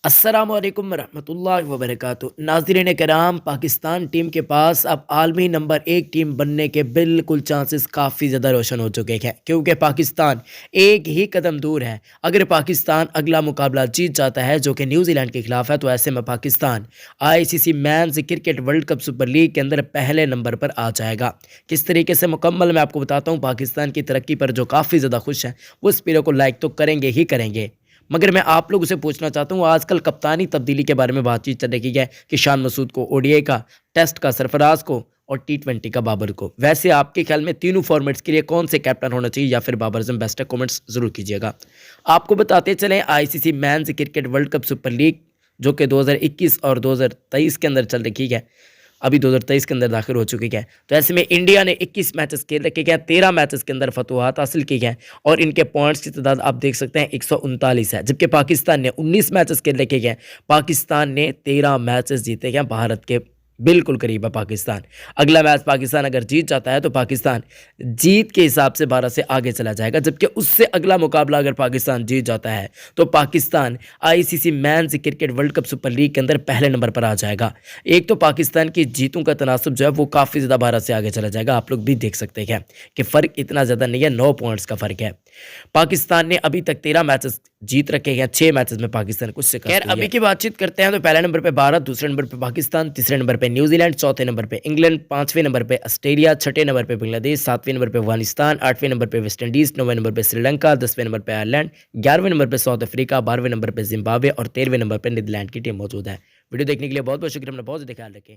अस्सलामुअलैकुम रहमतुल्लाहि व बरकातुहू। नाज़रीन कराम, पाकिस्तान टीम के पास अब आलमी नंबर एक टीम बनने के बिल्कुल चांसेस काफ़ी ज़्यादा रोशन हो चुके हैं, क्योंकि पाकिस्तान एक ही कदम दूर है। अगर पाकिस्तान अगला मुकाबला जीत जाता है जो कि न्यूजीलैंड के खिलाफ है, तो ऐसे में Pakistan ICC men's cricket world cup super league के अंदर पहले नंबर पर आ जाएगा। किस तरीके से मुकम्मल मैं आपको बताता हूँ। पाकिस्तान की तरक्की पर जो काफ़ी ज़्यादा खुश हैं वो इस वीडियो को लाइक तो करेंगे ही करेंगे, मगर मैं आप लोगों से पूछना चाहता हूँ, आजकल कप्तानी तब्दीली के बारे में बातचीत चल रही है कि शान मसूद को ओडीआई का, टेस्ट का सरफराज को और टी20 का बाबर को। वैसे आपके ख्याल में तीनों फॉर्मेट्स के लिए कौन से कैप्टन होना चाहिए या फिर बाबर आजम बेस्ट है? कमेंट्स जरूर कीजिएगा। आपको बताते चलें, ICC men's cricket world cup super league जो कि 2021 और 2023 के अंदर चल रही है, अभी 2023 के अंदर दाखिल हो चुकी है। तो ऐसे में इंडिया ने 21 मैचेस खेल रखे हैं, 13 मैचेस के अंदर फतवाहत हासिल की हैं और इनके पॉइंट्स की तादाद आप देख सकते हैं 139 है। जबकि पाकिस्तान ने 19 मैचेस खेल रखे हैं, पाकिस्तान ने 13 मैचेस जीते हैं। भारत के बिल्कुल करीब है पाकिस्तान। अगला मैच पाकिस्तान अगर जीत जाता है तो पाकिस्तान जीत के हिसाब से 12 से आगे चला जाएगा, जबकि उससे अगला मुकाबला अगर पाकिस्तान जीत जाता है तो Pakistan ICC men's cricket world cup super league के अंदर पहले नंबर पर आ जाएगा। एक तो पाकिस्तान की जीतों का तनासब जो है वो काफ़ी ज़्यादा 12 से आगे चला जाएगा। आप लोग भी देख सकते हैं कि फ़र्क इतना ज़्यादा नहीं है, 9 पॉइंट्स का फ़र्क है। पाकिस्तान ने अभी तक 13 मैचेस जीत रखे हैं, 6 मैचेस में पाकिस्तान कुछ शिकस्त हुई है। अभी की बातचीत करते हैं तो पहले नंबर पे भारत, दूसरे नंबर पे पाकिस्तान, तीसरे नंबर पे न्यूजीलैंड, चौथे नंबर पे इंग्लैंड, पांचवें नंबर पे ऑस्ट्रेलिया, छठे नंबर पे बांग्लादेश, सातवें नंबर पे अफगानिस्तान, आठवें नंबर पे वेस्ट इंडीज, नौवें नंबर पे श्रीलंका, 10वें नंबर पे आयरलैंड, 11वें नंबर पे साउथ अफ्रीका, 12वें नंबर पे जिम्बाब्वे और 13वें नंबर पे नीदरलैंड की टीम मौजूद है। वीडियो देखने के लिए बहुत बहुत शुक्रिया। अपना बहुत ज़्यादा ख्याल रखें।